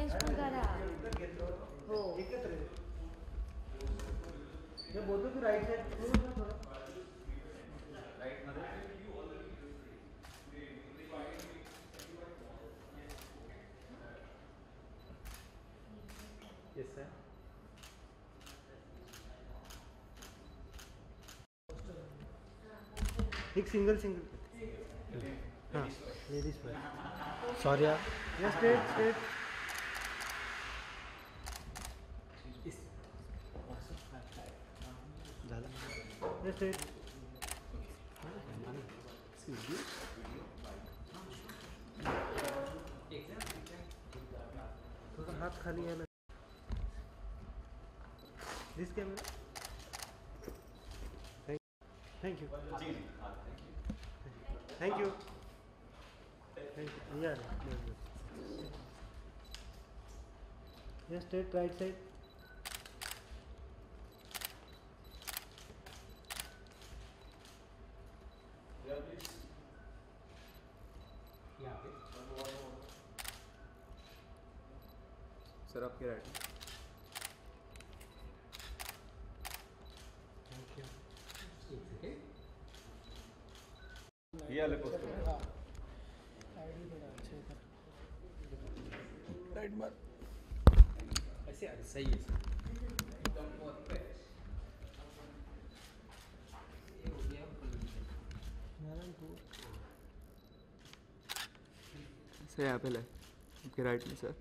गणेश पण करा हो मैं बोलतो तू राइट साइड क्लोज ना थोड़ा राइट मध्ये यस सर एक सिंगल हाँ लेडीज पर सॉरी यार yes straight straight yes straight थोड़ा हाथ खाली है ना this camera thank you thank you यार yes straight right side sir आपकी राइट थैंक यू ये वाले पोस्टर में राइट मार ऐसे सही है सर सर यहाँ पे ले आपके राइट में सर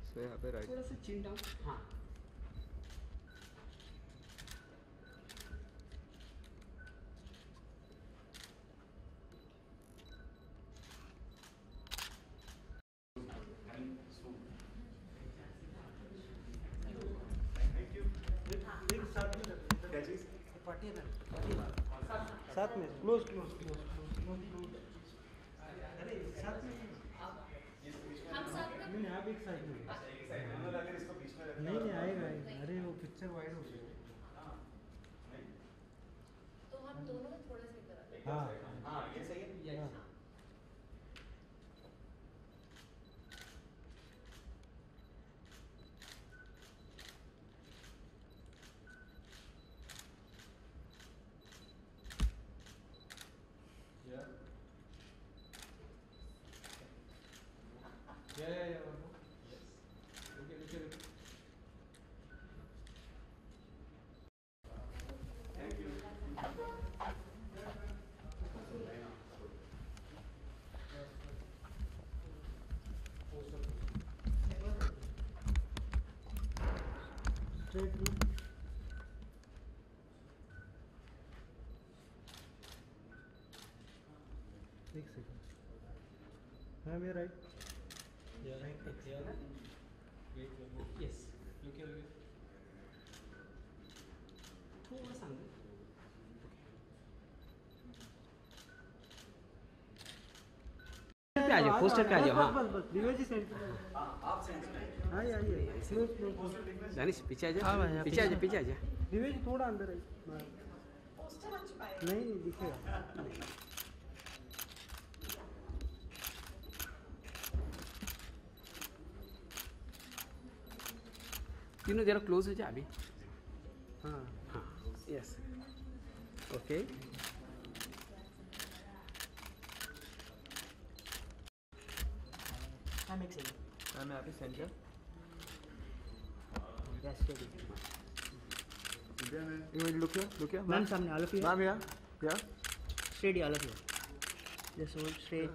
सर यहाँ पे राइट थोड़ा सा चिन डाउन हाँ साथ में क्लोज क्लोज क्लोज क्लोज अरे साथ में नहीं आप एक साइड में नहीं आएगा अरे वो पिक्चर वाइड हो गई तो हम दोनों थोड़े से करा हाँ हाँ ये सही है हाँ straight through एक सेकंड मैम ये राइट यस लुक हियर थोड़ा सा अंदर पे आ जाओ पोस्टर पे आ जाओ हाँ बस बस दिवेश जी सेंटर आप सेंटर हाँ आइए क्लोज क्लोज दानिश पीछे आ जा पीछे आ जा पीछे आ जा दिवेश जी थोड़ा अंदर आइए नहीं दिखेगा तीनों जरा क्लोज हो जा अभी हाँ हाँ यस ओके मैम यहाँ पे सेंटर look here मैम सामने ऑल ऑफ यू मैम यहाँ straight all of you just hold straight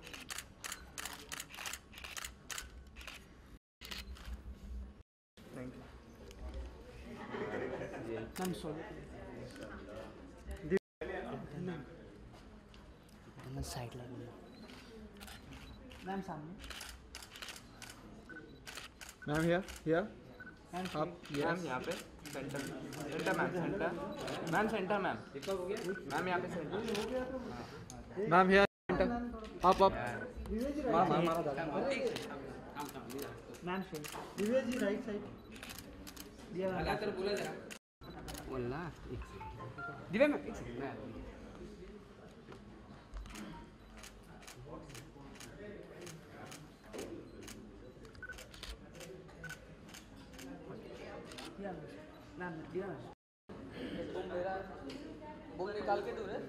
thank you ma'am sorry side लग मैम सामने मैम here मैम आप मैम यहाँ पे centre centre ma'am centre ma'am centre ma'am ma'am यहाँ पे centre ma'am here centre आप ma'am हमारा दादा ma'am straight Divya ji right side दिया लगातार बोला जरा बोलना एक सेकंड दिव्या मैम एक सेकंड मैं बूम निकाल के दूर है।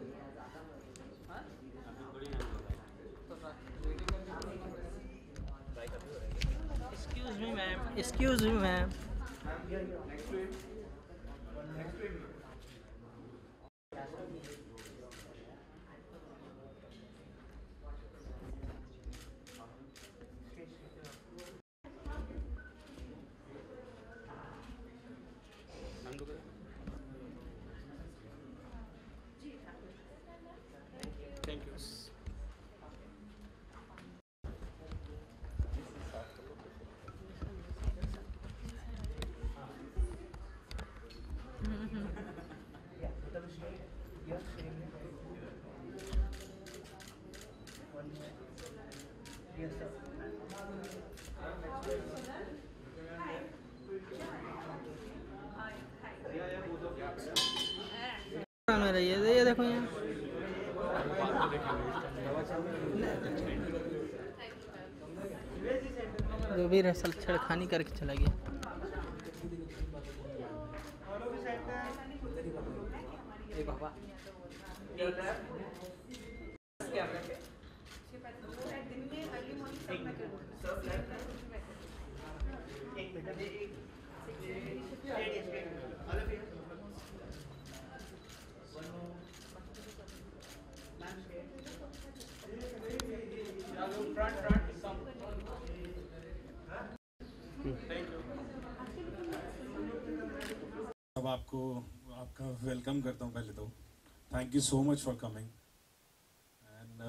Excuse me, ma'am. Excuse me, ma'am. Thank you. मेरा ये देखो यहाँ जो भी रसल छेड़खानी करके चला गया। अब आपका वेलकम करता हूँ। पहले तो thank you so much for coming and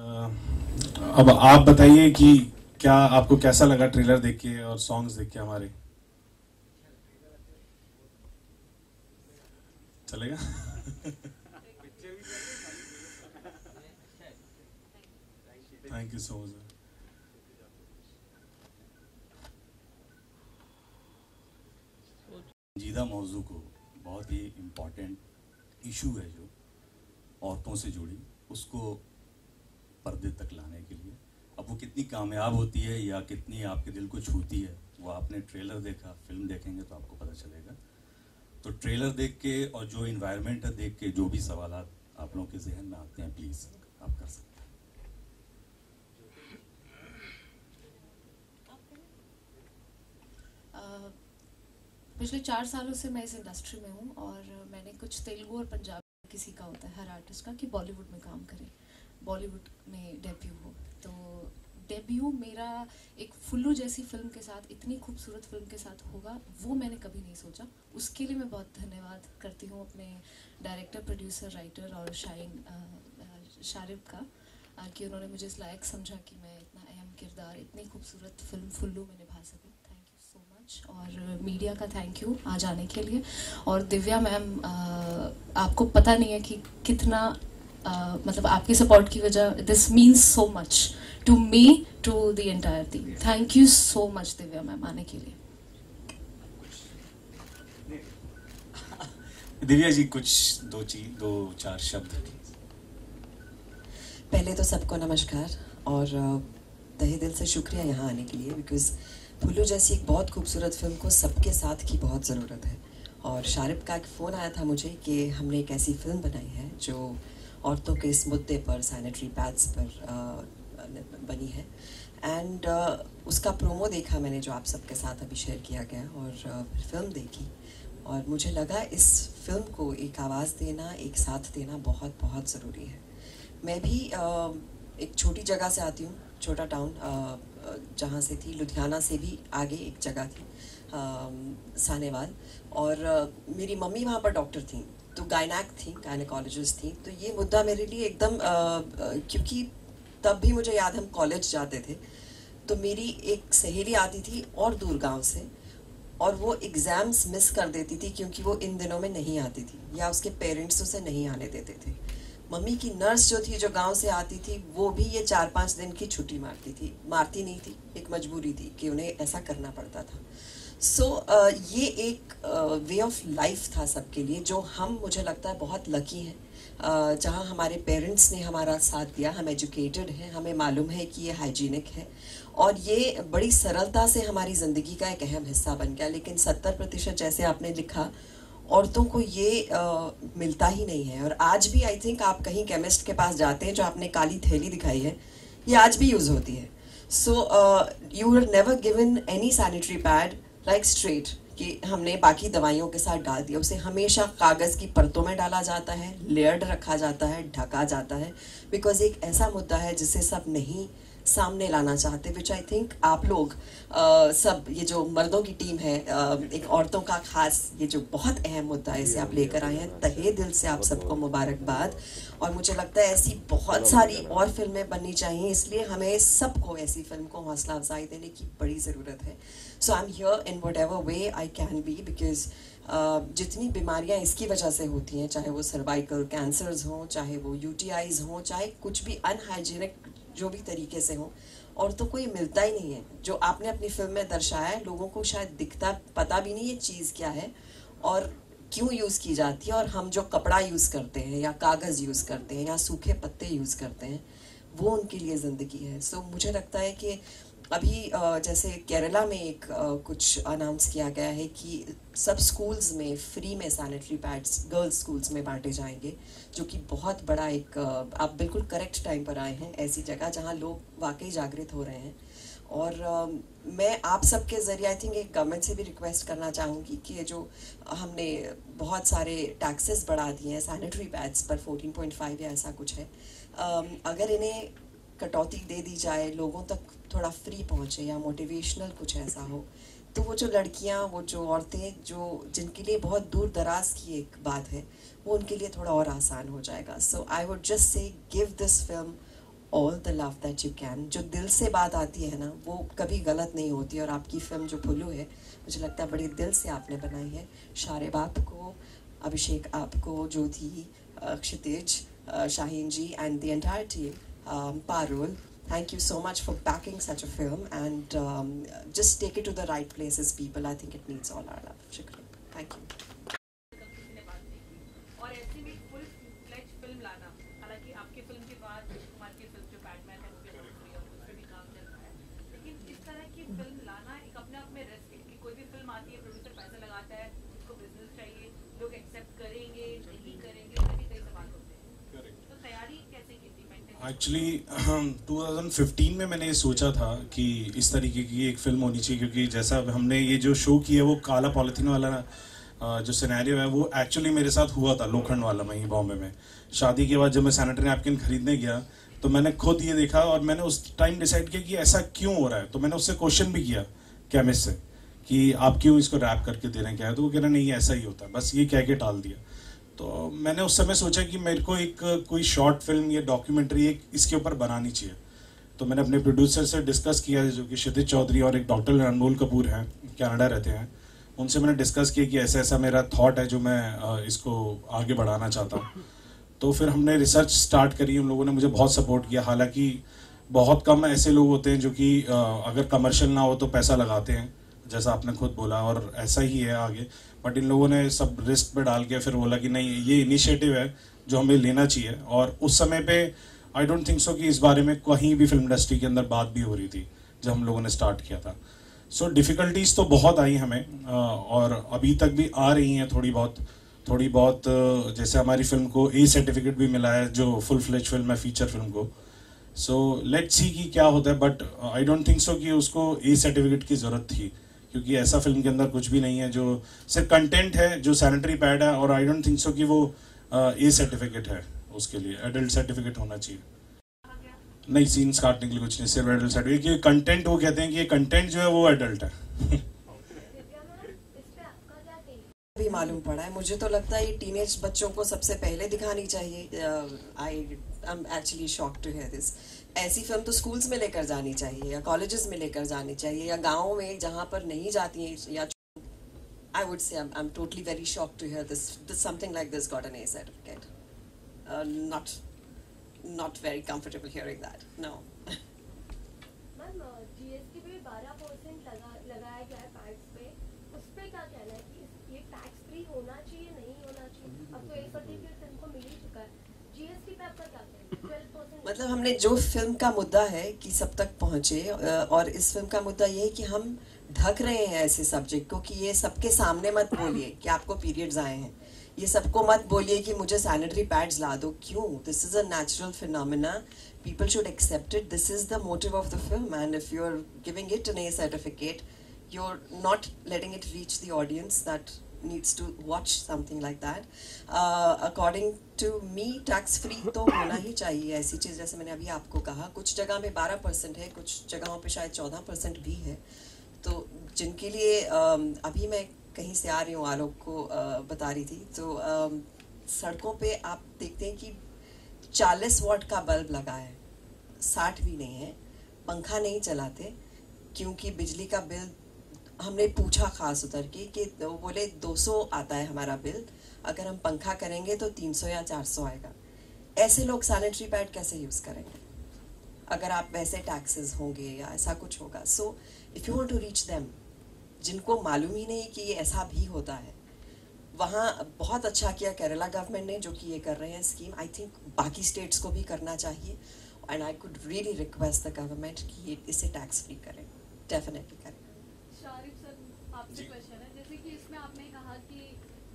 अब आप बताइए कि क्या आपको कैसा लगा ट्रेलर देख के और सॉन्ग्स देख के हमारे। चलेगा थैंक यू सो मच। संजीदा मौजू को बहुत ही इम्पॉर्टेंट इशू है जो औरतों से जुड़ी, उसको पर्दे तक लाने के लिए अब वो कितनी कामयाब होती है या कितनी आपके दिल को छूती है वो आपने ट्रेलर देखा, फिल्म देखेंगे तो आपको पता चलेगा। तो ट्रेलर देख के और जो इन्वायरमेंट है देख के जो भी सवाल आप लोगों के जहन में आते हैं प्लीज़ आप कर सकते हैं। पिछले 4 सालों से मैं इस इंडस्ट्री में हूँ और मैंने कुछ तेलुगु और पंजाबी किसी का होता है हर आर्टिस्ट का कि बॉलीवुड में काम करे, बॉलीवुड में डेब्यू हो। तो डेब्यू मेरा एक फुल्लू जैसी फिल्म के साथ, इतनी खूबसूरत फिल्म के साथ होगा, वो मैंने कभी नहीं सोचा। उसके लिए मैं बहुत धन्यवाद करती हूँ अपने डायरेक्टर, प्रोड्यूसर, राइटर और शारिब का कि उन्होंने मुझे इस लायक समझा कि मैं इतना अहम किरदार, इतनी खूबसूरत फिल्म फुल्लू में निभा सकूँ। Thank you so much. और मीडिया का थैंक यू आज आने के लिए। और दिव्या मैम, आपको पता नहीं है कि कितना मतलब आपकी सपोर्ट की वजह, this means so much to me, to the entire team. Thank you so much Divya ma'am आने के लिए। दिव्या जी कुछ दो चार शब्द। पहले तो सबको नमस्कार और तहे दिल से शुक्रिया यहाँ आने के लिए, बिकॉज़ फुल्लू जैसी एक बहुत खूबसूरत फिल्म को सबके साथ की बहुत ज़रूरत है। और शारिब का एक फ़ोन आया था मुझे कि हमने एक ऐसी फिल्म बनाई है जो औरतों के इस मुद्दे पर, सैनिटरी पैड्स पर बनी है। एंड उसका प्रोमो देखा मैंने जो आप सबके साथ अभी शेयर किया गया, और फिल्म देखी और मुझे लगा इस फिल्म को एक आवाज़ देना, एक साथ देना बहुत बहुत ज़रूरी है। मैं भी एक छोटी जगह से आती हूँ, छोटा टाउन जहाँ से थी, लुधियाना से भी आगे एक जगह थी सानेवाल, और मेरी मम्मी वहाँ पर डॉक्टर थी, तो गायनेकोलॉजिस्ट थी। तो ये मुद्दा मेरे लिए एकदम क्योंकि तब भी मुझे याद, हम कॉलेज जाते थे तो मेरी एक सहेली आती थी और दूर गांव से, और वो एग्ज़ाम्स मिस कर देती थी क्योंकि वो इन दिनों में नहीं आती थी या उसके पेरेंट्स उसे नहीं आने देते थे। मम्मी की नर्स जो थी, जो गांव से आती थी, वो भी ये 4-5 दिन की छुट्टी मारती नहीं थी, एक मजबूरी थी कि उन्हें ऐसा करना पड़ता था। सो ये एक वे ऑफ लाइफ था सबके लिए, जो हम, मुझे लगता है, बहुत लकी हैं जहाँ हमारे पेरेंट्स ने हमारा साथ दिया। हम एजुकेटेड हैं, हमें मालूम है कि ये हाइजीनिक है और ये बड़ी सरलता से हमारी ज़िंदगी का एक अहम हिस्सा बन गया। लेकिन 70% जैसे आपने लिखा, औरतों को ये मिलता ही नहीं है। और आज भी आई थिंक आप कहीं केमिस्ट के पास जाते हैं, जो आपने काली थैली दिखाई है ये आज भी यूज़ होती है। So you are never given any sanitary pad like straight कि हमने बाकी दवाइयों के साथ डाल दिया, उसे हमेशा कागज़ की परतों में डाला जाता है, लेयर्ड रखा जाता है, ढका जाता है, बिकॉज एक ऐसा मुद्दा है जिसे सब नहीं सामने लाना चाहते, विच आई थिंक आप लोग सब, ये जो मर्दों की टीम है, एक औरतों का खास ये जो बहुत अहम मुद्दा है, इसे आप लेकर आए हैं। तहे दिल से आप सबको मुबारकबाद। और मुझे लगता है ऐसी बहुत सारी और फिल्में बननी चाहिए, इसलिए हमें सबको ऐसी फिल्म को हौसला अफजाई देने की बड़ी ज़रूरत है। So I am here in whatever way I can be, because जितनी बीमारियां इसकी वजह से होती हैं, चाहे वो सर्वाइकल कैंसर्स हों, चाहे वो यूटीआईज हों, चाहे कुछ भी अनहाइजीनिक जो भी तरीके से हों, औरतों को ये मिलता ही नहीं है। जो आपने अपनी फिल्म में दर्शाया है, लोगों को शायद दिखता, पता भी नहीं ये चीज़ क्या है और क्यों यूज़ की जाती है। और हम जो कपड़ा यूज़ करते हैं या कागज़ यूज़ करते हैं या सूखे पत्ते यूज़ करते हैं, वो उनके लिए ज़िंदगी है। सो मुझे लगता है कि अभी जैसे केरला में एक कुछ अनाउंस किया गया है कि सब स्कूल्स में फ्री में सैनिटरी पैड्स गर्ल्स स्कूल्स में बांटे जाएंगे, जो कि बहुत बड़ा एक आप बिल्कुल करेक्ट टाइम पर आए हैं, ऐसी जगह जहां लोग वाकई जागृत हो रहे हैं। और मैं आप सबके ज़रिए आई थिंक एक गवर्नमेंट से भी रिक्वेस्ट करना चाहूँगी कि ये जो हमने बहुत सारे टैक्सेस बढ़ा दिए हैं सैनिटरी पैड्स पर 14.5 या ऐसा कुछ है, अगर इन्हें कटौती दे दी जाए, लोगों तक थोड़ा फ्री पहुँचे या मोटिवेशनल कुछ ऐसा हो, तो वो जो लड़कियाँ, वो जो औरतें जो जिनके लिए बहुत दूर दराज की एक बात है, वो उनके लिए थोड़ा और आसान हो जाएगा। So I would just say give this film all the love that you can. जो दिल से बात आती है ना, वो कभी गलत नहीं होती। और आपकी फिल्म जो फुल्लू है, मुझे लगता है बड़े दिल से आपने बनाई है। शारिब आपको, अभिषेक आपको, Jyoti, Kshitij, Shaheen ji and the entire team, Parul, thank you so much for backing such a film and just take it to the right places, people. I think it needs all our love. Shukriya. Thank you. और ऐसी भी full fledge film लाना, हालांकि आपकी film के बाद कुमार की film जो बैटमैन है वो भी उस पर भी काम चल रहा है, लेकिन इस तरह की फिल्म लाना एक अपने आप में रिस्क है कि कोई भी फिल्म आती है, प्रोड्यूसर पैसा लगाता है, उसको बिजनेस चाहिए, लोग एक्सेप्ट करेंगे नहीं करेंगे, इसमें भी कई सवाल होते हैं। तो तैयारी कैसे की थी? एक्चुअली 2015 में मैंने ये सोचा था कि इस तरीके की एक फ़िल्म होनी चाहिए, क्योंकि जैसा हमने ये जो शो किया, वो काला पॉलिथीन वाला जो सिनेरियो है, वो एक्चुअली मेरे साथ हुआ था लोखंड वाला में ही, बॉम्बे में। शादी के बाद जब मैं सैनिटरी नैपकिन खरीदने गया, तो मैंने खुद ये देखा और मैंने उस टाइम डिसाइड किया कि ऐसा क्यों हो रहा है। तो मैंने उससे क्वेश्चन भी किया केमिस्ट से कि आप क्यों इसको रैप करके दे रहे हैं, क्या है? तो वो कह रहे नहीं ऐसा ही होता है, बस ये कह के टाल दिया। तो मैंने उस समय सोचा कि मेरे को एक कोई शॉर्ट फिल्म या डॉक्यूमेंट्री एक इसके ऊपर बनानी चाहिए। तो मैंने अपने प्रोड्यूसर से डिस्कस किया, जो कि क्षितिज चौधरी और एक डॉक्टर अनमोल कपूर हैं, कनाडा रहते हैं। उनसे मैंने डिस्कस किया कि ऐसा ऐसा मेरा थॉट है जो मैं इसको आगे बढ़ाना चाहता हूँ। तो फिर हमने रिसर्च स्टार्ट करी, उन लोगों ने मुझे बहुत सपोर्ट किया। हालांकि बहुत कम ऐसे लोग होते हैं जो कि अगर कमर्शियल ना हो तो पैसा लगाते हैं, जैसा आपने खुद बोला, और ऐसा ही है आगे। बट इन लोगों ने सब रिस्क पे डाल के फिर बोला कि नहीं, ये इनिशिएटिव है जो हमें लेना चाहिए। और उस समय पे आई डोंट थिंक सो कि इस बारे में कहीं भी फिल्म इंडस्ट्री के अंदर बात भी हो रही थी जब हम लोगों ने स्टार्ट किया था। सो डिफ़िकल्टीज़ तो बहुत आई हमें, और अभी तक भी आ रही हैं थोड़ी बहुत। जैसे हमारी फिल्म को ए सर्टिफिकेट भी मिला है, जो फुल फ्लेज फिल्म है, फीचर फिल्म को। सो लेट्स सी कि क्या होता है, but I don't think so कि उसको ए सर्टिफिकेट की ज़रूरत थी, क्योंकि ऐसा फिल्म के अंदर कुछ भी नहीं है, जो सिर्फ कंटेंट है, जो सैनिटरी पैड है। और आई डोंट थिंक सो कि वो ए सर्टिफिकेट है, उसके लिए एडल्ट सर्टिफिकेट होना चाहिए। नहीं, सीन्स काटने के लिए कुछ नहीं, सिर्फ एडल्ट सर्टिफिकेट। ये कंटेंट, वो कहते हैं कि ये कंटेंट जो है वो एडल्ट है। भी मालूम पड़ा है, मुझे तो लगता है ये टीनेज बच्चों को सबसे पहले दिखानी चाहिए। I am actually shocked to hear this. ऐसी फिल्म तो स्कूल्स में लेकर जानी चाहिए, या कॉलेजेस में लेकर जानी चाहिए, या गाँव में जहाँ पर नहीं जाती हैं, या I would say I am totally very shocked to hear this something like this got an A certificate. not very comfortable hearing that. No. Ma'am, GST पे 12% लगाया गया है पैड्स पे, उस पे क्या कहना है कि ये टैक्स फ्री होना चाहिए, नहीं होना चाहिए? अब तो ए सर्टिफिकेट इनको मिल ही चुका है, जीएसटी पे आपका क्या कहना है? 12% मतलब हमने जो फिल्म का मुद्दा है कि सब तक पहुंचे, और इस फिल्म का मुद्दा ये है कि हम ढक रहे हैं ऐसे सब्जेक्ट को कि ये सबके सामने मत बोलिए कि आपको पीरियड्स आए हैं, ये सबको मत बोलिए कि मुझे सैनिटरी पैड्स ला दो. क्यों? This is a natural phenomena. People should accept it. This is the motive of the film, and if you're giving it an A certificate, you're not letting it reach the audience that needs to watch something like that. According to me, tax free तो होना ही चाहिए. ऐसी चीज़ जैसे मैंने अभी आपको कहा, कुछ जगह में 12% है, कुछ जगहों पे शायद 14% भी है. तो जिनके लिए अभी मैं कहीं से आ रही हूँ, आलोक को बता रही थी, तो सड़कों पे आप देखते हैं कि 40 वॉट का बल्ब लगा है, 60 भी नहीं है. पंखा नहीं चलाते क्योंकि बिजली का बिल, हमने पूछा खास उतर के कि बोले 200 आता है हमारा बिल, अगर हम पंखा करेंगे तो 300 या 400 आएगा. ऐसे लोग सैनिटरी पैड कैसे यूज़ करेंगे अगर आप वैसे टैक्सेस होंगे या ऐसा कुछ होगा. So if you want to reach them, जिनको मालूम ही नहीं कि ये ऐसा भी होता है, वहाँ बहुत अच्छा किया केरला गवर्नमेंट ने जो कि ये कर रहे हैं स्कीम. आई थिंक बाकी स्टेट्स को भी करना चाहिए, and I could really request the government कि इसे टैक्स फ्री करें. डेफिनेटली करें. शारिफ सर, आपसे क्वेश्चन है. जैसे कि इसमें आपने कहा कि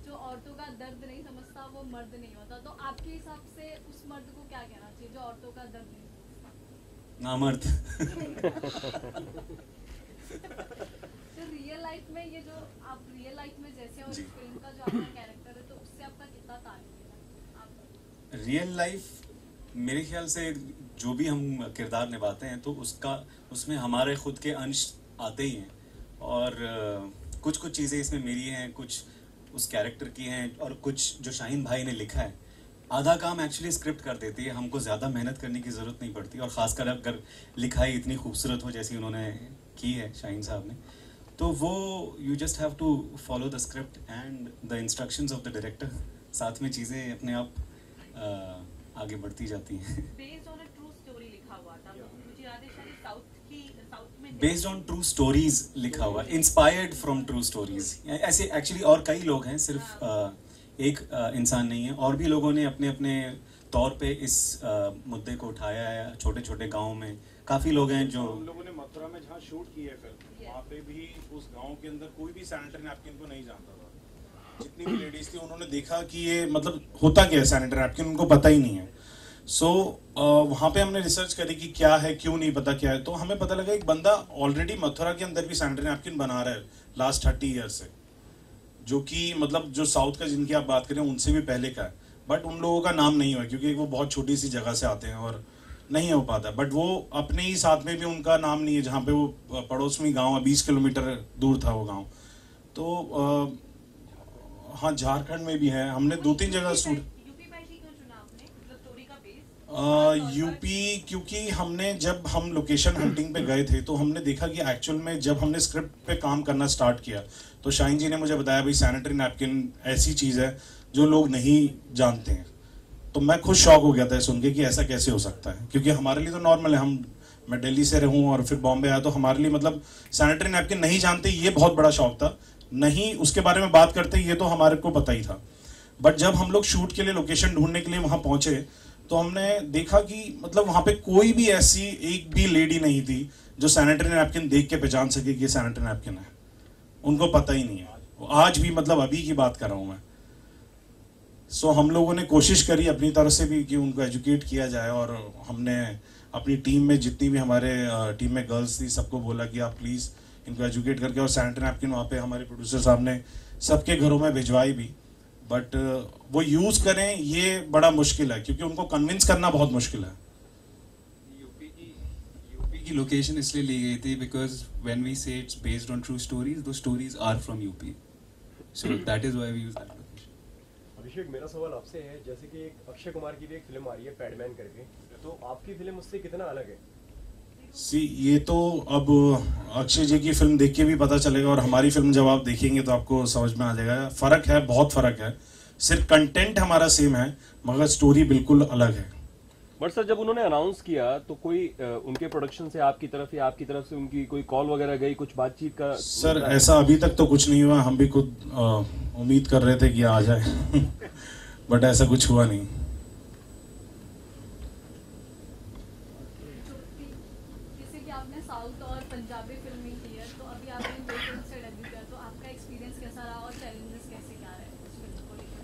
जो औरतों का दर्द नहीं समझता वो मर्द नहीं होता, तो आपके हिसाब से उस मर्द को क्या कहना चाहिए जो औरतों का दर्द नहीं समझता? नामर्द. तो रियल लाइफ में ये जो आप रियल लाइफ में जैसे और इस फिल्म का जो आपका कैरेक्टर है, तो उससे आपका कितना ताल्लुक है? आप रियल लाइफ मेरे ख्याल से जो भी हम किरदार निभाते हैं तो उसमें हमारे खुद के अंश आते ही हैं, और कुछ चीज़ें इसमें मेरी हैं, कुछ उस कैरेक्टर की हैं, और कुछ जो शाहीन भाई ने लिखा है. आधा काम एक्चुअली स्क्रिप्ट कर देती है, हमको ज़्यादा मेहनत करने की ज़रूरत नहीं पड़ती, और ख़ासकर अगर लिखाई इतनी खूबसूरत हो जैसी उन्होंने की है शाहीन साहब ने, तो वो you just have to follow the script and the instructions of the director. साथ में चीज़ें अपने आप आगे बढ़ती जाती हैं. Based on a true story लिखा हुआ था, तो मुझे याद है शायद साउथ में बेस्ड ऑन ट्रू स्टोरीज लिखा हुआ, इंस्पायर्ड फ्रॉम ट्रू स्टोरीज. ऐसे एक्चुअली और कई लोग हैं, सिर्फ एक इंसान नहीं है, और भी लोगों ने अपने अपने तौर पे इस मुद्दे को उठाया है. छोटे छोटे गाँव में काफ़ी लोग हैं जो, हम लोगों ने मथुरा में जहाँ शूट की है फिल्म, वहाँ पे भी उस गांव के अंदर कोई भी सैनिटरी नैपकिन को नहीं जानता था. जितनी भी लेडीज थी उन्होंने देखा कि ये मतलब होता क्या है सैनिटरी नैपकिन, उनको पता ही नहीं है. सो वहाँ पे हमने रिसर्च करी कि क्या है, क्यों नहीं पता क्या है. तो हमें पता लगा एक बंदा ऑलरेडी मथुरा के अंदर भी सैनिटरी नैपकिन बना रहा है लास्ट 30 ईयर से, जो कि मतलब जो साउथ का जिनकी आप बात करें उनसे भी पहले का है. बट उन लोगों का नाम नहीं हुआ क्योंकि वो बहुत छोटी सी जगह से आते हैं और नहीं हो पाता. बट वो अपने ही साथ में भी उनका नाम नहीं है, जहाँ पे वो पड़ोस में गाँव है, 20 किलोमीटर दूर था वो गाँव. तो हाँ, झारखंड में भी है. हमने 2-3 जगह शूट. यूपी क्योंकि हमने जब हम लोकेशन हंटिंग पे गए थे तो हमने देखा कि एक्चुअल में जब हमने स्क्रिप्ट पे काम करना स्टार्ट किया तो शाहीन जी ने मुझे बताया भाई सैनिटरी नैपकिन ऐसी चीज़ है जो लोग नहीं जानते हैं. तो मैं खुद शॉक हो गया था सुन के कि ऐसा कैसे हो सकता है, क्योंकि हमारे लिए तो नॉर्मल है. मैं दिल्ली से रहूँ और फिर बॉम्बे आया, तो हमारे लिए मतलब सैनिटरी नैपकिन नहीं जानते ये बहुत बड़ा शौक था. नहीं उसके बारे में बात करते ये तो हमारे को पता ही था. बट जब हम लोग शूट के लिए लोकेशन ढूंढने के लिए वहाँ पहुँचे तो हमने देखा कि मतलब वहाँ पे कोई भी ऐसी एक भी लेडी नहीं थी जो सैनिटरी नैपकिन देख के पहचान सके कि ये सैनिटरी नैपकिन है. उनको पता ही नहीं है. आज भी मतलब अभी की बात कर रहा हूँ मैं. सो हम लोगों ने कोशिश करी अपनी तरफ से भी कि उनको एजुकेट किया जाए, और हमने अपनी टीम में जितनी भी हमारे टीम में गर्ल्स थी सबको बोला कि आप प्लीज़ इनको एजुकेट करके, और सैनिटरी नैपकिन वहाँ पे हमारे प्रोड्यूसर साहब ने सबके घरों में भिजवाई भी. बट वो यूज़ करें ये बड़ा मुश्किल है क्योंकि उनको कन्विंस करना बहुत मुश्किल है. यूपी की लोकेशन इसलिए ली गई थी because when we say it's based on true stories, दो stories are from UP, so that is why we use that location. Abhishek, मेरा सवाल आपसे है, जैसे कि एक अक्षय कुमार की भी एक फिल्म आ रही है पैडमैन करके, तो आपकी फिल्म उससे कितना अलग है? ये तो अब अक्षय जी की फिल्म देख के भी पता चलेगा, और हमारी फिल्म जब आप देखेंगे तो आपको समझ में आ जाएगा. फ़र्क है, बहुत फ़र्क है. सिर्फ कंटेंट हमारा सेम है मगर स्टोरी बिल्कुल अलग है. बट सर, जब उन्होंने अनाउंस किया तो कोई उनके प्रोडक्शन से आपकी तरफ या आपकी तरफ से उनकी कोई कॉल वगैरह गई, कुछ बातचीत का? सर ऐसा अभी तक तो कुछ नहीं हुआ. हम भी खुद उम्मीद कर रहे थे कि आ जाए बट ऐसा कुछ हुआ नहीं. आपने साउथ और पंजाबी फिल्में की है, तो अभी आपने 2 फिल्म से डेब्यू किया, तो आपका एक्सपीरियंस कैसा रहा और चैलेंजेस कैसे क्या रहे इस फिल्म को लेकर?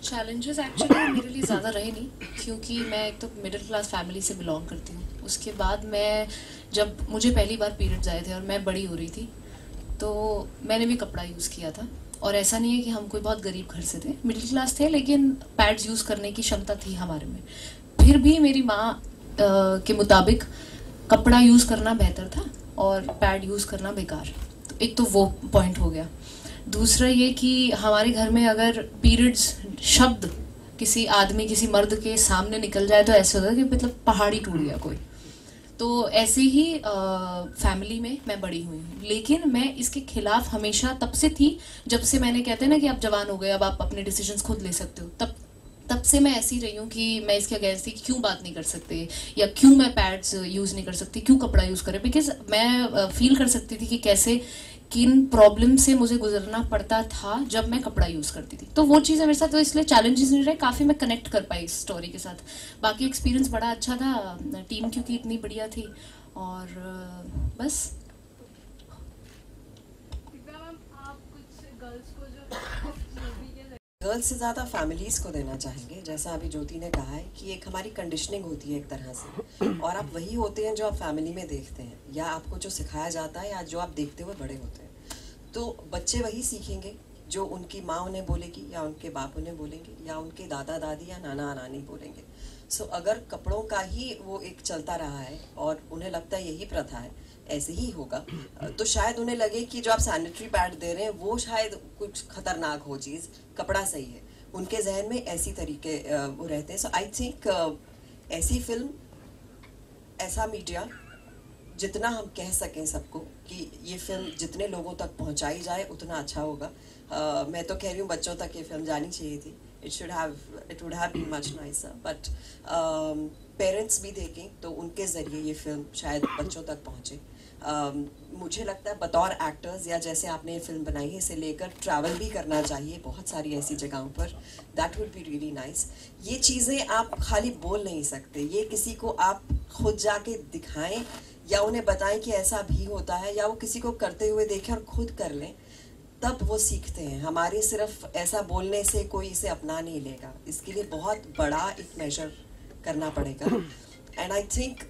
चैलेंजेस एक्चुअली मेरे लिए ज़्यादा रहे नहीं, क्योंकि मैं एक तो मिडिल क्लास फैमिली से बिलोंग करती हूँ। उसके बाद मैं जब मुझे पहली बार पीरियड्स आए थे और मैं बड़ी हो रही थी, तो मैंने भी कपड़ा यूज़ किया था। और ऐसा नहीं है कि हम कोई बहुत गरीब घर से थे, मिडिल क्लास थे, लेकिन पैड्स यूज़ करने की क्षमता थी हमारे में। फिर भी मेरी माँ के मुताबिक कपड़ा यूज़ करना बेहतर था और पैड यूज़ करना बेकार। तो एक तो वो पॉइंट हो गया। दूसरा ये कि हमारे घर में अगर पीरियड्स शब्द किसी आदमी, किसी मर्द के सामने निकल जाए तो ऐसा होता है कि मतलब पहाड़ी टूट गया कोई। तो ऐसे ही फैमिली में मैं बड़ी हुई हूँ, लेकिन मैं इसके खिलाफ हमेशा तब से थी जब से मैंने, कहते हैं ना कि आप जवान हो गए, अब आप अपने डिसीजंस खुद ले सकते हो। तब से मैं ऐसी रही हूँ कि मैं इसके अगेंस्ट थी, क्यों बात नहीं कर सकते, या क्यों मैं पैड्स यूज़ नहीं कर सकती, क्यों कपड़ा यूज़ करें। बिकॉज मैं फील कर सकती थी कि कैसे किन प्रॉब्लम से मुझे गुजरना पड़ता था जब मैं कपड़ा यूज़ करती थी। तो वो चीज़ें मेरे साथ, तो इसलिए चैलेंजेस नहीं रहे, काफ़ी मैं कनेक्ट कर पाई इस स्टोरी के साथ। बाकी एक्सपीरियंस बड़ा अच्छा था, टीम क्योंकि इतनी बढ़िया थी, और बस। आप कुछ गर्ल्स को जो मूवी के गर्ल्स से ज़्यादा फैमिलीज़ को देना चाहेंगे। जैसा अभी ज्योति ने कहा है कि एक हमारी कंडीशनिंग होती है एक तरह से, और आप वही होते हैं जो आप फैमिली में देखते हैं, या आपको जो सिखाया जाता है या जो आप देखते हुए बड़े होते हैं। तो बच्चे वही सीखेंगे जो उनकी माँ उन्हें बोलेगी, या उनके बाप उन्हें बोलेंगे, या उनके दादा दादी या नाना नानी बोलेंगे। सो अगर कपड़ों का ही वो एक चलता रहा है और उन्हें लगता है यही प्रथा है, ऐसे ही होगा, तो शायद उन्हें लगे कि जो आप सैनिटरी पैड दे रहे हैं वो शायद कुछ खतरनाक हो चीज़, कपड़ा सही है। उनके जहन में ऐसी तरीके वो रहते हैं। सो आई थिंक ऐसी फिल्म, ऐसा मीडिया, जितना हम कह सकें सबको कि ये फिल्म जितने लोगों तक पहुंचाई जाए उतना अच्छा होगा। मैं तो कह रही हूँ बच्चों तक ये फिल्म जानी चाहिए थी। it would have been much nicer, but parents भी देखें तो उनके ज़रिए ये फिल्म शायद बच्चों तक पहुँचे। मुझे लगता है बतौर एक्टर्स, या जैसे आपने ये फिल्म बनाई है, इसे लेकर ट्रैवल भी करना चाहिए बहुत सारी ऐसी जगहों पर। That would be really nice. ये चीज़ें आप खाली बोल नहीं सकते, ये किसी को आप खुद जाके दिखाएं या उन्हें बताएं कि ऐसा भी होता है, या वो किसी को करते हुए देखें और खुद कर लें, तब वो सीखते हैं। हमारे सिर्फ ऐसा बोलने से कोई इसे अपना नहीं लेगा, इसके लिए बहुत बड़ा एक मेजर करना पड़ेगा। एंड आई थिंक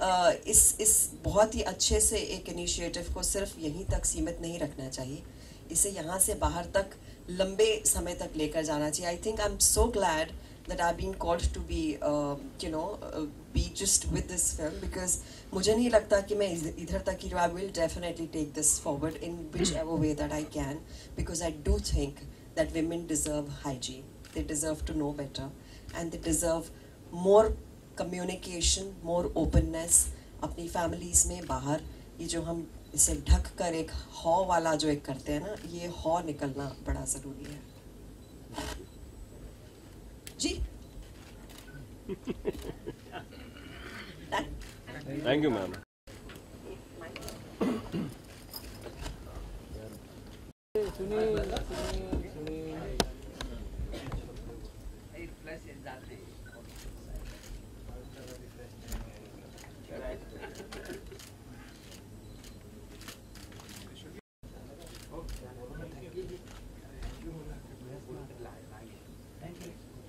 इस बहुत ही अच्छे से एक इनिशिएटिव को सिर्फ यहीं तक सीमित नहीं रखना चाहिए, इसे यहाँ से बाहर तक लंबे समय तक लेकर जाना चाहिए। I think I am so glad that I've been called to be, be just with this film, because मुझे नहीं लगता कि मैं इधर तक ही, I will definitely take this forward in whichever way that I can, because I do think that women deserve hygiene, they deserve to know better, and they deserve more communication, more openness अपनी families में बाहर। ये जो हम इसे ढक कर एक हॉ वाला जो एक करते हैं ना, ये हॉ निकलना बड़ा ज़रूरी है जी। Thank you ma'am.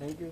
Thank you.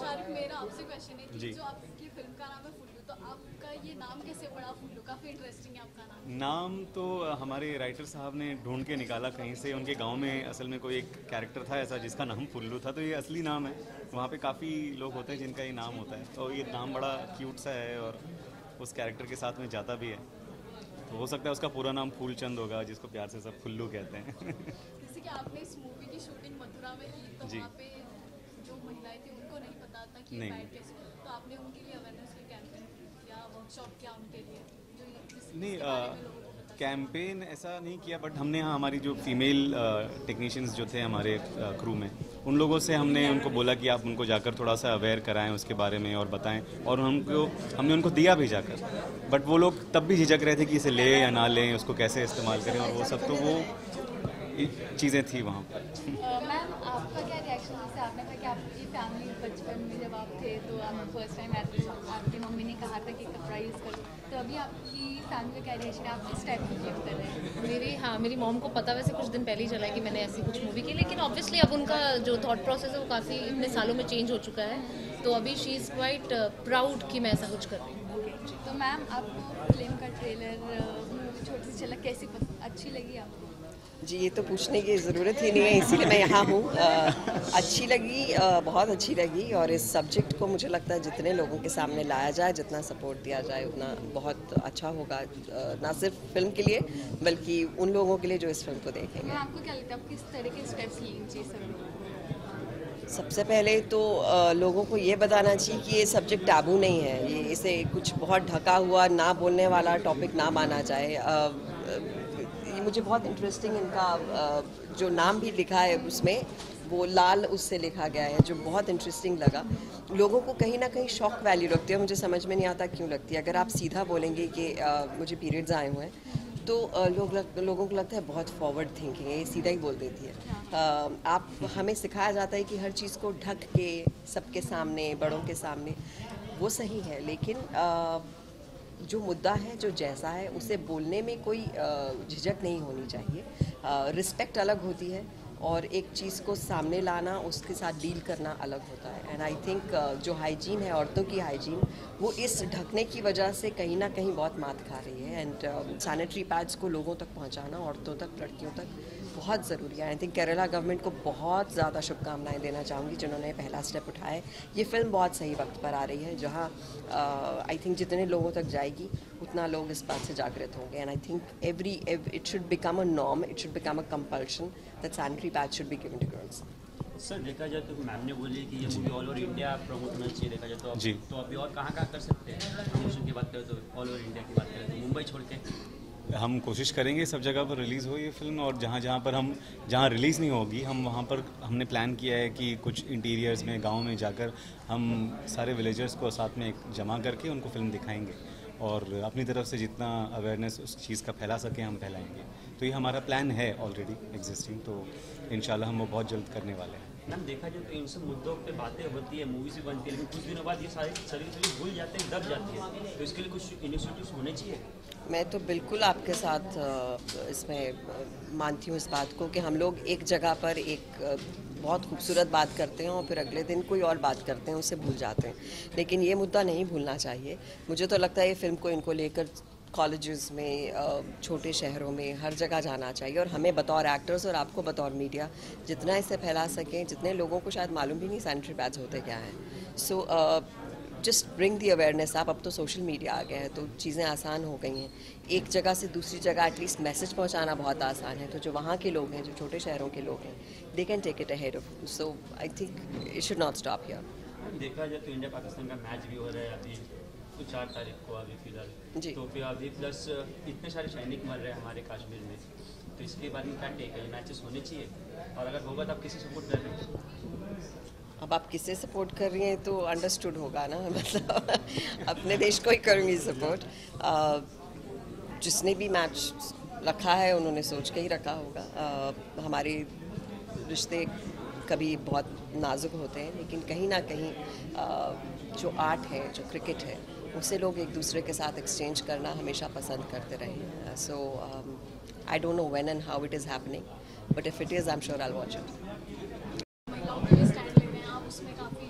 Sharik, मेरा आपसे क्वेश्चन है कि जो आपकी फिल्म का नाम है फुल्लू, तो आपका ये नाम कैसे पड़ा फुल्लू? काफ़ी इंटरेस्टिंग है आपका नाम। नाम तो हमारे राइटर साहब ने ढूंढ के निकाला कहीं से। उनके गांव में असल में कोई एक कैरेक्टर था ऐसा जिसका नाम फुल्लू था, तो ये असली नाम है। वहाँ पे काफ़ी लोग होते हैं जिनका ये नाम होता है, तो ये नाम बड़ा क्यूट सा है और उस कैरेक्टर के साथ में जाता भी है। तो हो सकता है उसका पूरा नाम फूलचंद होगा, जिसको प्यार से सब फुल्लू कहते हैं। जैसे कि आपने इस मूवी की शूटिंग मथुरा में की, तो जी। वहाँ पे जो महिलाएं थी उनको नहीं पता था कि नहीं। पैड कैसे, तो आपने उनके लिए अवेयरनेस की कैंपेन या वर्कशॉप किया उनके लिए जो नहीं, कैंपेन ऐसा नहीं किया, बट हमने यहाँ हमारी जो फीमेल टेक्नीशियंस जो थे हमारे क्रू में, उन लोगों से हमने उनको बोला कि आप उनको जाकर थोड़ा सा अवेयर कराएं उसके बारे में और बताएं, और हमने उनको दिया भी जाकर। बट वो लोग तब भी झिझक रहे थे कि इसे लें या ना लें, उसको कैसे इस्तेमाल करें, और वो सब तो वो चीज़ें थी वहाँ पर। मैम आपका क्या रिएक्शन है? जैसे आपने कहा कि आपकी फैमिली बचपन में जब आप थे तो आप फर्स्ट टाइम आपकी मम्मी ने कहा था कि कपड़ा यूज़ करो, तो अभी आपकी फैमिली का क्या रिएक्शन है? आप किस टाइप की गिफ्ट कर रहे हैं? मेरी मॉम को पता वैसे कुछ दिन पहले ही चला है कि मैंने ऐसी कुछ मूवी की, लेकिन ऑब्वियसली अब उनका जो थॉट प्रोसेस है वो काफ़ी इतने सालों में चेंज हो चुका है, तो अभी शी इज़ क्वाइट प्राउड कि मैं ऐसा कुछ कर रही हूँ। तो मैम आपको फिल्म का ट्रेलर छोटी सी झलक कैसी अच्छी लगी आपको? जी, ये तो पूछने की ज़रूरत ही नहीं है, इसीलिए मैं यहाँ हूँ। अच्छी लगी, बहुत अच्छी लगी, और इस सब्जेक्ट को मुझे लगता है जितने लोगों के सामने लाया जाए, जितना सपोर्ट दिया जाए, उतना बहुत अच्छा होगा, ना सिर्फ फिल्म के लिए बल्कि उन लोगों के लिए जो इस फिल्म को देखेंगे। आपको क्या लगता है आप किस तरह के स्टेप्स लेंगे सब? सबसे पहले तो लोगों को ये बताना चाहिए कि ये सब्जेक्ट टैबू नहीं है, ये इसे कुछ बहुत ढका हुआ ना बोलने वाला टॉपिक ना माना जाए। मुझे बहुत इंटरेस्टिंग इनका जो नाम भी लिखा है उसमें वो लाल उससे लिखा गया है, जो बहुत इंटरेस्टिंग लगा। लोगों को कहीं ना कहीं शॉक वैल्यू लगती है, मुझे समझ में नहीं आता क्यों लगती है। अगर आप सीधा बोलेंगे कि मुझे पीरियड्स आए हुए हैं, तो लोगों को लगता है बहुत फॉरवर्ड थिंकिंग है, ये सीधा ही बोल देती है। हमें सिखाया जाता है कि हर चीज़ को ढक के सबके सामने, बड़ों के सामने, वो सही है, लेकिन जो मुद्दा है, जो जैसा है, उसे बोलने में कोई झिझक नहीं होनी चाहिए। रिस्पेक्ट अलग होती है, और एक चीज़ को सामने लाना, उसके साथ डील करना अलग होता है। एंड आई थिंक जो हाइजीन है, औरतों की हाइजीन, वो इस ढकने की वजह से कहीं ना कहीं बहुत मात खा रही है। एंड सैनिटरी पैड्स को लोगों तक पहुंचाना, औरतों तक, लड़कियों तक, बहुत ज़रूरी है। आई थिंक केरला गवर्नमेंट को बहुत ज़्यादा शुभकामनाएं देना चाहूँगी जिन्होंने पहला स्टेप उठाया है। ये फिल्म बहुत सही वक्त पर आ रही है, जहाँ आई थिंक जितने लोगों तक जाएगी उतना लोग इस बात से जागृत होंगे। And I think it should become a norm, it should become a compulsion that sanitary pad should be given to girls. Sir, देखा जाए तो मैम ने बोली कि ये movie all over India promote होना चाहिए। देखा जाए तो जी, तो अभी और कहाँ कर सकते हैं? प्रमोशन की बात करें तो ऑल ओवर इंडिया की बात करें तो मुंबई छोड़ के हम कोशिश करेंगे सब जगह पर रिलीज़ हो ये फिल्म, और जहाँ रिलीज़ नहीं होगी हम वहाँ पर हमने प्लान किया है कि कुछ इंटीरियर्स में, गांव में जाकर हम सारे विलेजर्स को साथ में जमा करके उनको फिल्म दिखाएंगे, और अपनी तरफ से जितना अवेयरनेस उस चीज़ का फैला सकें हम फैलाएंगे। तो ये हमारा प्लान है ऑलरेडी एग्जिस्टिंग, तो इंशाल्लाह हम वो बहुत जल्द करने वाले हैं। मैम, देखा जाए तो इन सब मुद्दों पे बातें होती है, मूवीज भी बनती है, लेकिन कुछ दिनों बाद ये सारी चीज़ें भूल जाते हैं, दब जाती है, तो इसके लिए कुछ इनिशिएटिव्स होने चाहिए। मैं तो बिल्कुल आपके साथ इसमें मानती हूँ इस बात को कि हम लोग एक जगह पर एक बहुत खूबसूरत बात करते हैं और फिर अगले दिन कोई और बात करते हैं, उसे भूल जाते हैं, लेकिन ये मुद्दा नहीं भूलना चाहिए। मुझे तो लगता है ये फिल्म को इनको लेकर कॉलेजेस में, छोटे शहरों में, हर जगह जाना चाहिए, और हमें बतौर एक्टर्स और आपको बतौर मीडिया जितना इसे फैला सकें, जितने लोगों को शायद मालूम भी नहीं सैनिटरी पैड्स होते क्या हैं। सो जस्ट ब्रिंग दी अवेयरनेस। अब तो सोशल मीडिया आ गया है, तो चीज़ें आसान हो गई हैं। एक जगह से दूसरी जगह एटलीस्ट मैसेज पहुंचाना बहुत आसान है, तो जो वहाँ के लोग हैं, जो छोटे शहरों के लोग हैं, they can take it ahead of. So I think it should not stop here. देखा जाए तो इंडिया पाकिस्तान का मैच भी हो रहा है अभी, तो 4 तारीख को अभी फिलहाल जी। तो फिर अभी प्लस इतने सारे सैनिक मर रहे हैं हमारे कश्मीर में, तो इसके बारे में क्या टेक है? मैचेस होने चाहिए, और अगर होगा तो आप किसे सपोर्ट कर रहे हैं? अब आप किसे सपोर्ट कर रही हैं तो अंडरस्टूड होगा ना, मतलब अपने देश को ही करूँगी सपोर्ट। जिसने भी मैच रखा है उन्होंने सोच के ही रखा होगा। हमारे रिश्ते कभी बहुत नाजुक होते हैं, लेकिन कहीं ना कहीं जो आर्ट है, जो क्रिकेट है, उसे लोग एक दूसरे के साथ एक्सचेंज करना हमेशा पसंद करते रहे। So I don't know when and how it is happening, but if it is I am sure I will watch it. महिलाओं के लिए स्टैंड ले रहे हैं आप, उसमें काफ़ी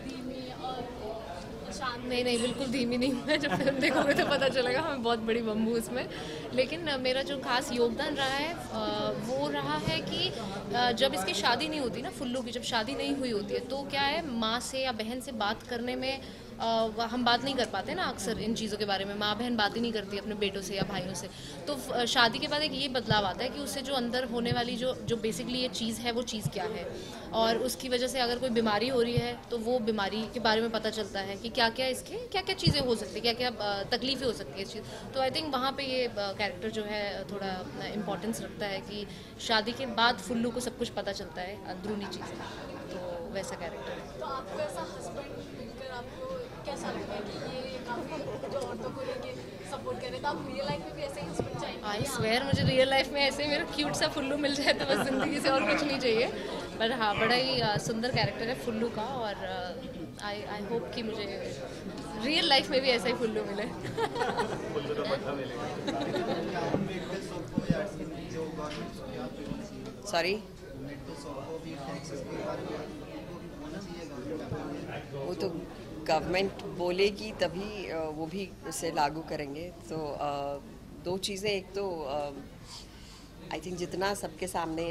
धीमी और नहीं नहीं, बिल्कुल धीमी नहीं हूँ मैं। जब फिल्म देखोगे तो पता चलेगा, मैं बहुत बड़ी बम हूँ उसमें। लेकिन मेरा जो खास योगदान रहा है वो रहा है कि जब इसकी शादी नहीं होती ना, फुल्लू की जब शादी नहीं हुई होती है, तो क्या है, माँ से या बहन से बात करने में हम बात नहीं कर पाते ना अक्सर इन चीज़ों के बारे में। माँ बहन बात ही नहीं करती अपने बेटों से या भाइयों से। तो शादी के बाद एक ये बदलाव आता है कि उससे जो अंदर होने वाली जो बेसिकली ये चीज़ है, वो चीज़ क्या है, और उसकी वजह से अगर कोई बीमारी हो रही है तो वो बीमारी के बारे में पता चलता है कि क्या क्या इसके क्या क्या चीज़ें हो सकती है, क्या क्या तकलीफ़ें हो सकती है इस चीज़। तो आई थिंक वहाँ पे ये कैरेक्टर जो है थोड़ा इम्पोर्टेंस रखता है कि शादी के बाद फुल्लू को सब कुछ पता चलता है, अंदरूनी चीज़ें। तो वैसा कैरेक्टर है। तो आपको ऐसा हस्बैंड मिलकर आपको कैसा लगता है कि ये काफ़ी जो औरतों को लेके सपोर्ट करे, तो आप रियल लाइफ में भी ऐसे ही हस्बैंड चाहिए? आई स्वेयर मुझे रियल लाइफ में ऐसे मेरा क्यूट सा फुल्लू मिल जाए तो बस ज़िंदगी से और कुछ नहीं चाहिए। पर हाँ, बड़ा ही सुंदर कैरेक्टर है फुल्लू का, और आई होप कि मुझे रियल लाइफ में भी ऐसा ही फुल्लू मिले। सॉरी, वो तो गवर्नमेंट बोलेगी तभी वो भी उसे लागू करेंगे। तो दो चीज़ें, एक तो आई थिंक जितना सबके सामने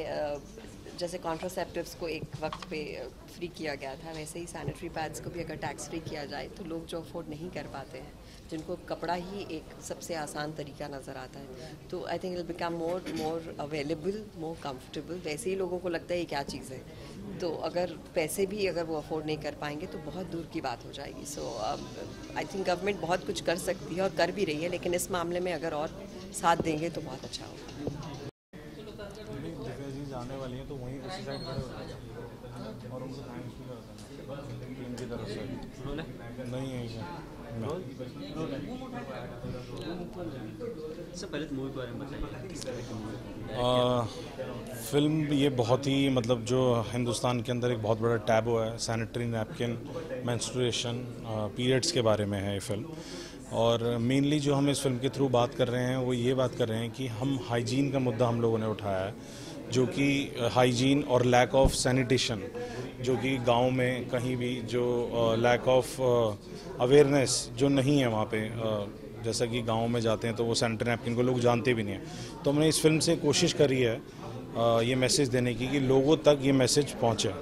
जैसे कॉन्ट्रासेप्टिव्स को एक वक्त पे फ्री किया गया था, वैसे ही सैनिटरी पैड्स को भी अगर टैक्स फ्री किया जाए तो लोग जो अफोर्ड नहीं कर पाते हैं, जिनको कपड़ा ही एक सबसे आसान तरीका नज़र आता है, तो आई think it will become more available, more comfortable. वैसे ही लोगों को लगता है ये क्या चीज़ है, तो अगर पैसे भी अगर वो अफोर्ड नहीं कर पाएंगे तो बहुत दूर की बात हो जाएगी। सो आई थिंक गवर्नमेंट बहुत कुछ कर सकती है और कर भी रही है, लेकिन इस मामले में अगर और साथ देंगे तो बहुत अच्छा होगा। आने वाली हैं तो वहीं उसी साइड खड़े होते हैं और उनको थैंक्स भी करते हैं टीम की तरफ से। नहीं है सर, पहले तो मूवी के बारे में बताइए। फिल्म ये बहुत ही मतलब जो हिंदुस्तान के अंदर एक बहुत बड़ा टैबू है, सैनिटरी नैपकिन, मेंस्ट्रुएशन, पीरियड्स के बारे में है ये फिल्म। और मेनली जो हम इस फिल्म के थ्रू बात कर रहे हैं वो ये बात कर रहे हैं कि हम हाइजीन का मुद्दा हम लोगों ने उठाया है, जो कि हाइजीन और लैक ऑफ सैनिटेशन, जो कि गांव में कहीं भी जो लैक ऑफ अवेयरनेस जो नहीं है वहाँ पे, जैसा कि गांव में जाते हैं तो वो सैनिटरी नैपकिन को लोग जानते भी नहीं हैं। तो हमने इस फिल्म से कोशिश करी है ये मैसेज देने की कि लोगों तक ये मैसेज पहुँचे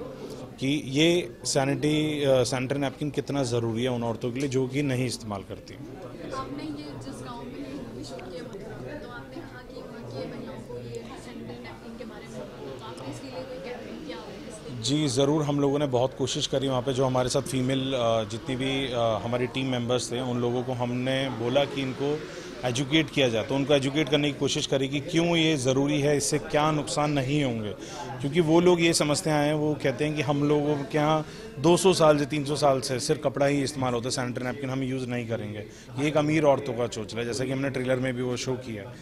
कि ये सैनिटरी नैपकिन कितना ज़रूरी है उन औरतों के लिए जो कि नहीं इस्तेमाल करती। आपने ये जिस गांव में ये मूवी शूट किया तो आपने कहा कि वहाँ की महिलाओं को ये सैनिटरी नैपकिन के बारे में, तो आपने इसके लिए कोई कैंपेन किया? जी ज़रूर, हम लोगों ने बहुत कोशिश करी वहाँ पे। जो हमारे साथ फीमेल जितनी भी हमारी टीम मेंबर्स थे उन लोगों को हमने बोला कि इनको एजुकेट किया जाए, तो उनको एजुकेट करने की कोशिश करी कि क्यों ये ज़रूरी है, इससे क्या नुकसान नहीं होंगे। क्योंकि वो लोग ये समझते आए हैं, वो कहते हैं कि हम लोगों के यहाँ 200 साल से 300 साल से सिर्फ कपड़ा ही इस्तेमाल होता है, सैनिटरी नैपकिन हम यूज़ नहीं करेंगे। ये एक अमीर औरतों का सोच है, जैसा कि हमने ट्रेलर में भी वो शो किया।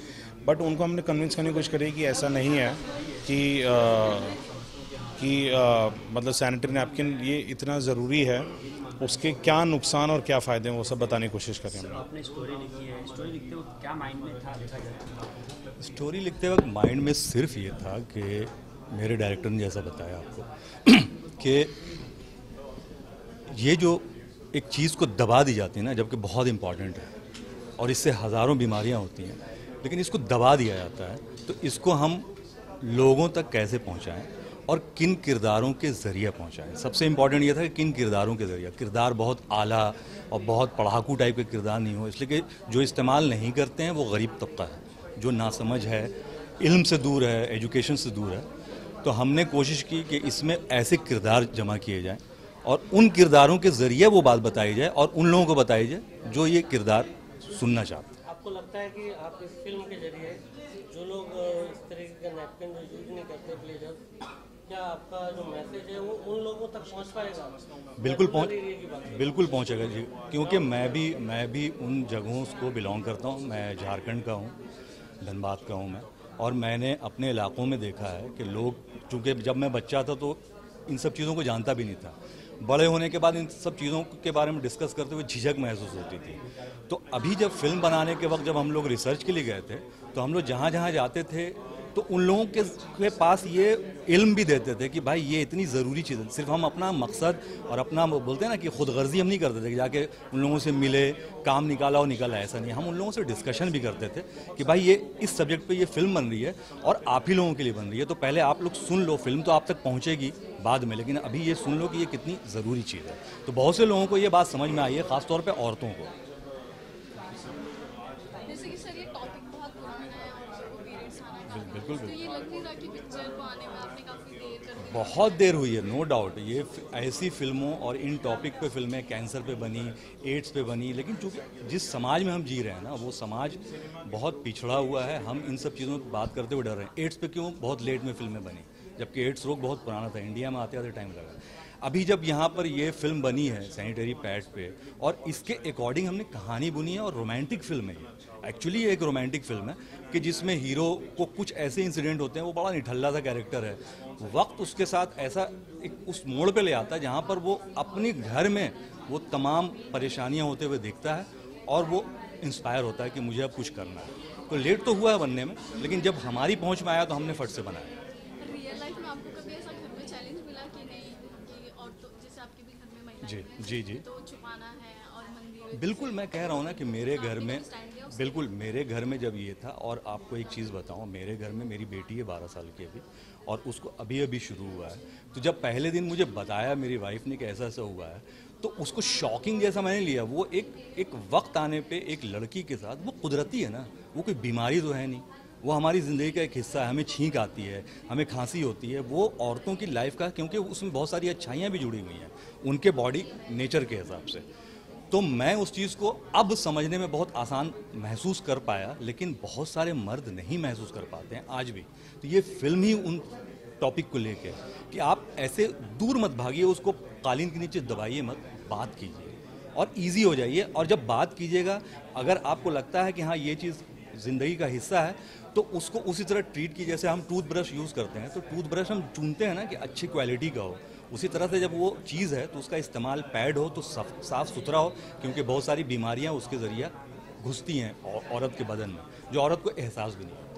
बट उनको हमने कन्विंस करने की कोशिश करी कि ऐसा नहीं है कि मतलब सैनिटरी नैपकिन ये इतना ज़रूरी है, उसके क्या नुकसान और क्या फ़ायदे हैं वो सब बताने की कोशिश करें। आपने स्टोरी लिखी है, स्टोरी लिखते वक्त क्या माइंड में था लिखा जाए? स्टोरी लिखते वक्त माइंड में सिर्फ ये था कि मेरे डायरेक्टर ने जैसा बताया आपको कि ये जो एक चीज़ को दबा दी जाती है ना, जबकि बहुत इम्पॉर्टेंट है और इससे हज़ारों बीमारियां होती हैं, लेकिन इसको दबा दिया जाता है, तो इसको हम लोगों तक कैसे पहुंचाएं और किन किरदारों के ज़रिए पहुंचाएं। सबसे इम्पॉर्टेंट ये था कि किन किरदारों के ज़रिए, किरदार बहुत आला और बहुत पढ़ाकू टाइप के किरदार नहीं हो, इसलिए कि जो इस्तेमाल नहीं करते हैं वो गरीब तबका है, जो नासमझ है, इल्म से दूर है, एजुकेशन से दूर है। तो हमने कोशिश की कि इसमें ऐसे किरदार जमा किए जाएं और उन किरदारों के ज़रिए वो बात बताई जाए और उन लोगों को बताई जाए जो ये किरदार सुनना चाहते हैं। आपको लगता है कि आप इस फिल्म के जरिए जो लोग इस तरीके का नैपकिन यूज नहीं करते ब्लेजर, क्या आपका जो मैसेज है वो उन लोगों तक पहुंच पाएगा? बिल्कुल पहुंचेगा जी, क्योंकि मैं भी उन जगहों को बिलोंग करता हूं। मैं झारखंड का हूं, धनबाद का हूं मैं, और मैंने अपने इलाकों में देखा है कि लोग, चूँकि जब मैं बच्चा था तो इन सब चीज़ों को जानता भी नहीं था, बड़े होने के बाद इन सब चीज़ों के बारे में डिस्कस करते हुए झिझक महसूस होती थी। तो अभी जब फिल्म बनाने के वक्त जब हम लोग रिसर्च के लिए गए थे तो हम लोग जहाँ जहाँ जाते थे तो उन लोगों के पास ये इल्म भी देते थे कि भाई ये इतनी ज़रूरी चीज़ है। सिर्फ हम अपना मकसद और अपना बोलते हैं ना कि खुदगर्जी हम नहीं करते थे कि जाके उन लोगों से मिले, काम निकाला और निकला, ऐसा नहीं। हम उन लोगों से डिस्कशन भी करते थे कि भाई ये इस सब्जेक्ट पे ये फिल्म बन रही है और आप ही लोगों के लिए बन रही है, तो पहले आप लोग सुन लो, फिल्म तो आप तक पहुँचेगी बाद में, लेकिन अभी ये सुन लो कि ये कितनी ज़रूरी चीज़ है। तो बहुत से लोगों को ये बात समझ में आई है, ख़ासतौर पर औरतों को। जैसे कि सर ये टॉपिक बहुत पुराना है और सबको पीरियड्स आना काफी, बिल्कुल तो ये लग नहीं रहा कि पिक्चर को आने में आपने काफ़ी देर कर दी? बहुत देर हुई है, नो डाउट। ये ऐसी फिल्मों और इन टॉपिक पे फिल्में कैंसर पे बनी, एड्स पे बनी, लेकिन चूंकि जिस समाज में हम जी रहे हैं ना, वो समाज बहुत पिछड़ा हुआ है। हम इन सब चीज़ों पर बात करते हुए डर रहे हैं। एड्स पे क्यों बहुत लेट में फिल्में बनी, जबकि एड्स रोग बहुत पुराना था, इंडिया में आते आते टाइम लगा। अभी जब यहाँ पर ये फिल्म बनी है सैनिटरी पैड पे, और इसके अकॉर्डिंग हमने कहानी बुनी है, और रोमांटिक फिल्म है ये। एक्चुअली ये एक रोमांटिक फिल्म है कि जिसमें हीरो को कुछ ऐसे इंसिडेंट होते हैं, वो बड़ा निठल्ला सा कैरेक्टर है, वक्त उसके साथ ऐसा एक उस मोड़ पे ले आता है जहाँ पर वो अपने घर में वो तमाम परेशानियाँ होते हुए देखता है और वो इंस्पायर होता है कि मुझे अब कुछ करना है। तो लेट तो हुआ है बनने में, लेकिन जब हमारी पहुँच में आया तो हमने फट से बनाया। रियल लाइफ में आपको कभी ऐसा घर में चैलेंज मिला कि नहीं कि और तो जैसे आपके भी घर में महिलाएं जी हैं, जी जी तो छुपाना है और मंदिर, बिल्कुल। मैं कह रहा हूँ ना कि मेरे घर में, बिल्कुल मेरे घर में जब ये था, और आपको एक चीज़ बताऊँ, मेरे घर में मेरी बेटी है 12 साल की अभी, और उसको अभी अभी शुरू हुआ है। तो जब पहले दिन मुझे बताया मेरी वाइफ ने कि ऐसा ऐसा हुआ है, तो उसको शॉकिंग जैसा मैंने लिया। वो एक वक्त आने पे एक लड़की के साथ, वो कुदरती है ना, वो कोई बीमारी तो है नहीं, वो हमारी ज़िंदगी का एक हिस्सा है। हमें छींक आती है, हमें खांसी होती है, वो औरतों की लाइफ का, क्योंकि उसमें बहुत सारी अच्छाइयाँ भी जुड़ी हुई हैं उनके बॉडी नेचर के हिसाब से। तो मैं उस चीज़ को अब समझने में बहुत आसान महसूस कर पाया, लेकिन बहुत सारे मर्द नहीं महसूस कर पाते हैं आज भी। तो ये फिल्म ही उन टॉपिक को लेके कि आप ऐसे दूर मत भागिए, उसको कालीन के नीचे दबाइए मत, बात कीजिए और इजी हो जाइए। और जब बात कीजिएगा, अगर आपको लगता है कि हाँ ये चीज़ ज़िंदगी का हिस्सा है, तो उसको उसी तरह ट्रीट कीजिए। जैसे हम टूथब्रश यूज़ करते हैं, तो टूथब्रश हम चुनते हैं ना कि अच्छी क्वालिटी का हो, उसी तरह से जब वो चीज़ है तो उसका इस्तेमाल पैड हो तो साफ़ सुथरा हो, क्योंकि बहुत सारी बीमारियां उसके ज़रिए घुसती हैं औरत के बदन में, जो औरत को एहसास भी नहीं होता।